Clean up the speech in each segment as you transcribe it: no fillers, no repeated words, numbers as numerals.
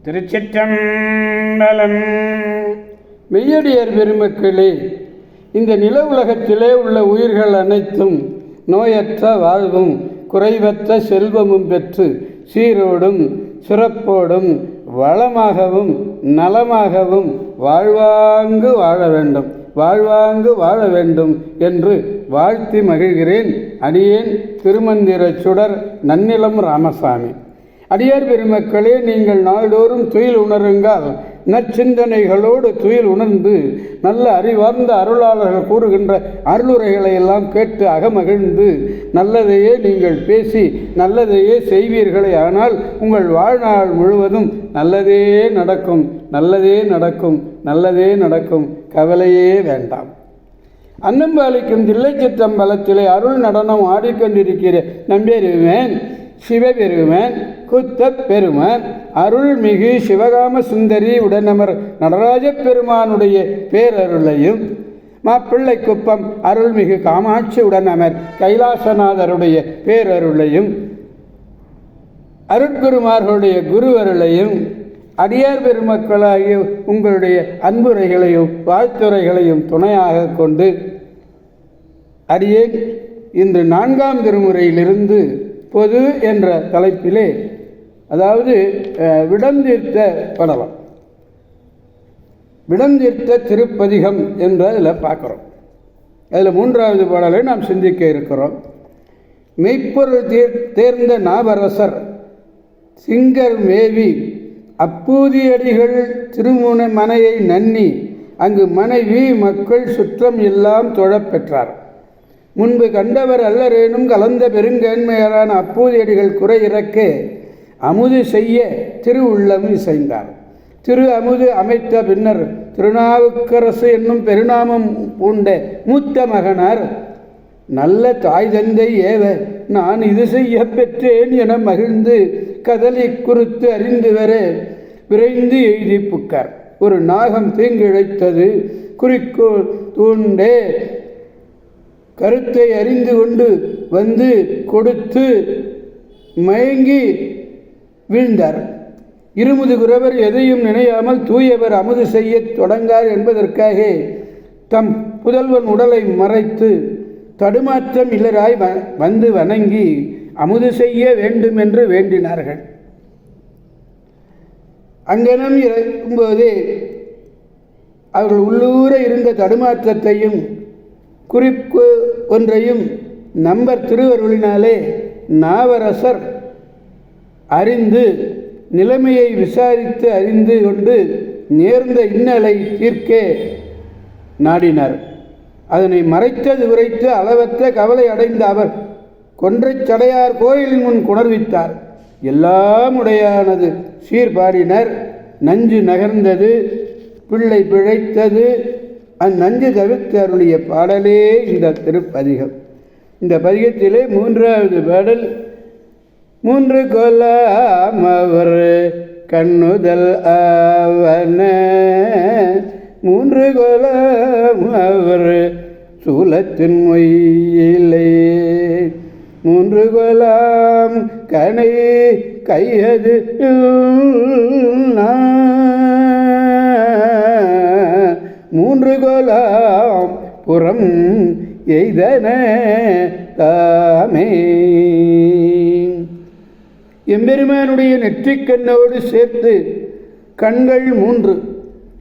திருச்சிற்றம்பலம். மெய்யடியார் பெருமக்களே, இந்த நில உலகத்திலே உள்ள உயிர்கள் அனைத்தும் நோயற்ற வாழ்வும் குறைவற்ற செல்வமும் பெற்று சீரோடும் சிறப்போடும் வளமாகவும் நலமாகவும் வாழ்வாங்கு வாழ வேண்டும் என்று வாழ்த்தி மகிழ்கிறேன். அடியேன் திருமந்திர சுடர் நன்னிலம் ராமசாமி. அடியார் பெருமக்களே, நீங்கள் நாள்தோறும் துயில் உணருங்கள். நற்சிந்தனைகளோடு துயில் உணர்ந்து நல்ல அறிவார்ந்த அருளாளர்கள் கூறுகின்ற அருளுரைகளை எல்லாம் கேட்டு அகமகிழ்ந்து நல்லதையே நீங்கள் பேசி நல்லதையே செய்வீர்களே. ஆனால் உங்கள் வாழ்நாள் முழுவதும் நல்லதே நடக்கும். கவலையே வேண்டாம். அன்னம்பாலிக்கும் தில்லைச்சிற்றம்பலத்திலே அருள் நடனம் ஆடிக்கொண்டிருக்கிற நம்பெருமேன் சிவபெருமன் குத்த பெருமான் அருள்மிகு சிவகாம சுந்தரி உடனமர் நடராஜ பெருமானுடைய பேரருளையும், மாப்பிள்ளை குப்பம் அருள்மிகு காமாட்சி உடனமர் கைலாசநாதருடைய பேரருளையும், அருட்குருமார்களுடைய குருவருளையும், அடியார் பெருமக்களாகிய உங்களுடைய அன்புரைகளையும் வாழ்த்துரைகளையும் துணையாக கொண்டு அடியேன் இன்று 4ஆம் திருமுறையிலிருந்து பொது என்ற தலைப்பிலே, அதாவது விடந்தீர்த்த படலம், விடந்தீர்த்த திருப்பதிகம் என்றதில் பார்க்குறோம். அதில் 3வது பாடலை நாம் சிந்திக்க இருக்கிறோம். மெய்ப்பொருள் தேர்ந்த நாவரசர் சிங்கர் மேவி அப்பூதியடிகள் திருமுன மனையை நன்னி அங்கு மனைவி மக்கள் சுற்றம் எல்லாம் தொழப்பெற்றார். முன்பு கண்டவர் அல்லரேனும் கலந்த பெருங்கேண்மையரான அப்பூதியடிகள் குறை இறக்க அமுது செய்ய திருவுள்ளம் இசைந்தார். திரு அமுது அமைத்த பின்னர் திருநாவுக்கரசு என்னும் பெருநாமம் பூண்ட மூத்த மகனார் நல்ல தாய் தந்தை ஏவ நான் இது செய்ய பெற்றேன் என மகிழ்ந்து கதலி குறுத்து அறிந்து வர விரைந்து எய்தி புக்கார். ஒரு நாகம் தீங்கிழைத்தது குறிக்கோள் தூண்டே கருத்தை அறிந்து கொண்டு வந்து கொடுத்து மயங்கி வீழ்ந்தார். இருமுது குறவர் எதையும் நினையாமல் தூயவர் அமுது செய்ய தொடங்கார் என்பதற்காக தம் புதல்வன் உடலை மறைத்து தடுமாற்றம் இல்லராய் வந்து வணங்கி அமுது செய்ய வேண்டும் என்று வேண்டினார்கள். அங்கனம் இருக்கும்போதே அவர்கள் உள்ளூர இருந்த தடுமாற்றத்தையும் குறிப்பு ஒன்றையும் நம்பர் திருவருளினாலே நாவரசர் அறிந்து நிலைமையை விசாரித்து அறிந்து கொண்டு நேர்ந்த இன்னலை தீர்க்க நாடினார். அதனை மறைத்தது உரைத்து அளவற்ற கவலை அடைந்த அவர் கொன்றைச் சடையார் கோயிலின் முன் குணர்வித்தார். எல்லாம் உடையானது சீர்பாடினர். நஞ்சு நகர்ந்தது, பிள்ளை பிழைத்தது. அந்நஞ்சு தவிர்த்து அருளிய பாடலே இந்த திருப்பதிகம். இந்த பதிகத்திலே 3வது பாடல், 3 கொலாம் அவர் கண்ணுதல் ஆவன, 3 கொலாம் அவர் சூலத்தின் மொயிலே, 3 கொலாம் கனை கையது 3 கொலாம் புறம் எய்தன தாமே. எம்பெருமானுடைய நெற்றிக்கண்ணோடு சேர்த்து கண்கள் 3,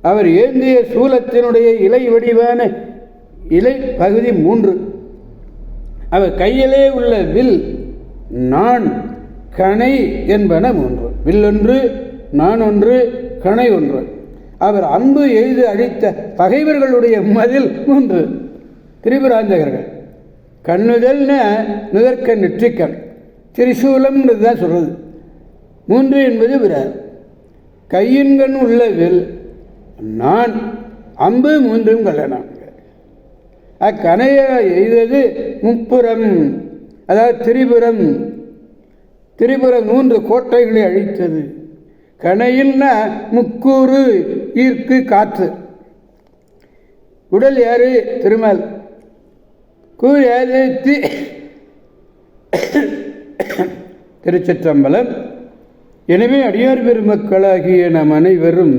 அவர் ஏந்திய சூலத்தினுடைய இலை வடிவான இலை பகுதி 3, அவர் கையிலே உள்ள வில் நான் கணை என்பன 3. வில் ஒன்று, நான் ஒன்று, கணை ஒன்று. அவர் அம்பு எய்து அழித்த பகைவர்களுடைய மதில் 3 திரிபுராந்தகர்கள். கண்ணுதல்ன நுதற்க நெற்றிக்கண், திரிசூலம்னு தான் சொல்கிறது. 3 என்பது விரார். கையின்கண் உள்ள வில் நான், அம்பு 3ம் கல்யாணம். அக்கணையை எய்தது முப்புறம், அதாவது திரிபுரம் 3 கோட்டைகளை அழித்தது. கணையில்னா முக்கூறு ஈர்க்கு காற்று. உடல் யாரு? திருமால். கூர் யாரு? திருச்சிற்றம்பலம். எனவே அடியார் பெருமக்களாகிய நம் அனைவரும்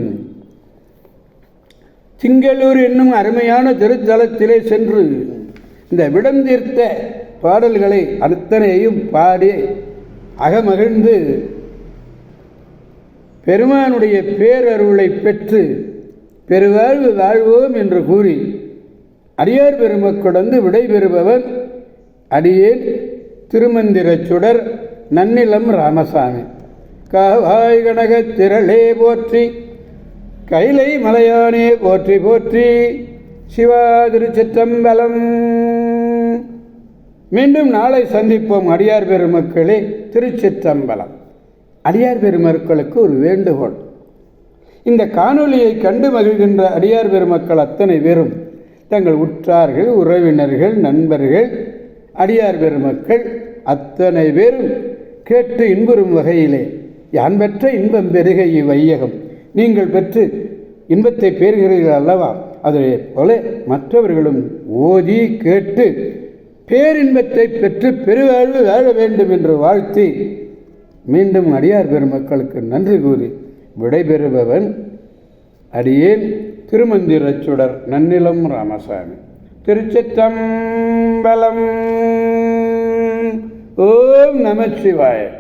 திங்களூர் என்னும் அருமையான திருத்தலத்திலே சென்று இந்த விடம் தீர்த்த பாடல்களை அத்தனையும் பாடி அகமகிழ்ந்து பெருமானுடைய பேரருளை பெற்று பெருவாழ்வு வாழ்வோம் என்று கூறி அடியார் பெருமக்களந்து விடைபெறுபவர் அடியேன் திருமந்திரச் சுடர் நன்னிலம் ராமசாமி. காவாய் கனகத் திரளே போற்றி, கைலை மலையானே போற்றி போற்றி, சிவா திருச்சிற்றம்பலம். மீண்டும் நாளை சந்திப்போம் அடியார் பெருமக்களே. திருச்சிற்றம்பலம். அடியார் பெருமக்களுக்கு ஒரு வேண்டுகோள். இந்த காணொளியை கண்டு மகிழ்கின்ற அடியார் பெருமக்கள் அத்தனை பேரும் தங்கள் உற்றார்கள், உறவினர்கள், நண்பர்கள், அடியார் பெருமக்கள் அத்தனை பேரும் கேட்டு இன்புறும் வகையிலே யான் பெற்ற இன்பம் பெருக இவ்வையகம் நீங்கள் பெற்று இன்பத்தை பெறுகிறீர்கள் அல்லவா, அதே போல மற்றவர்களும் ஓதி கேட்டு பேரின்பத்தை பெற்று பெருவாழ்வு வாழ வேண்டும் என்று வாழ்த்தி மீண்டும் அடியார் பெருமக்களுக்கு நன்றி கூறி விடைபெறுபவன் அடியேன் திருமந்திரச் சுடர் நன்னிலம் ராமசாமி. திருச்சிற்றம்பலம். ஓம் நமச்சிவாய.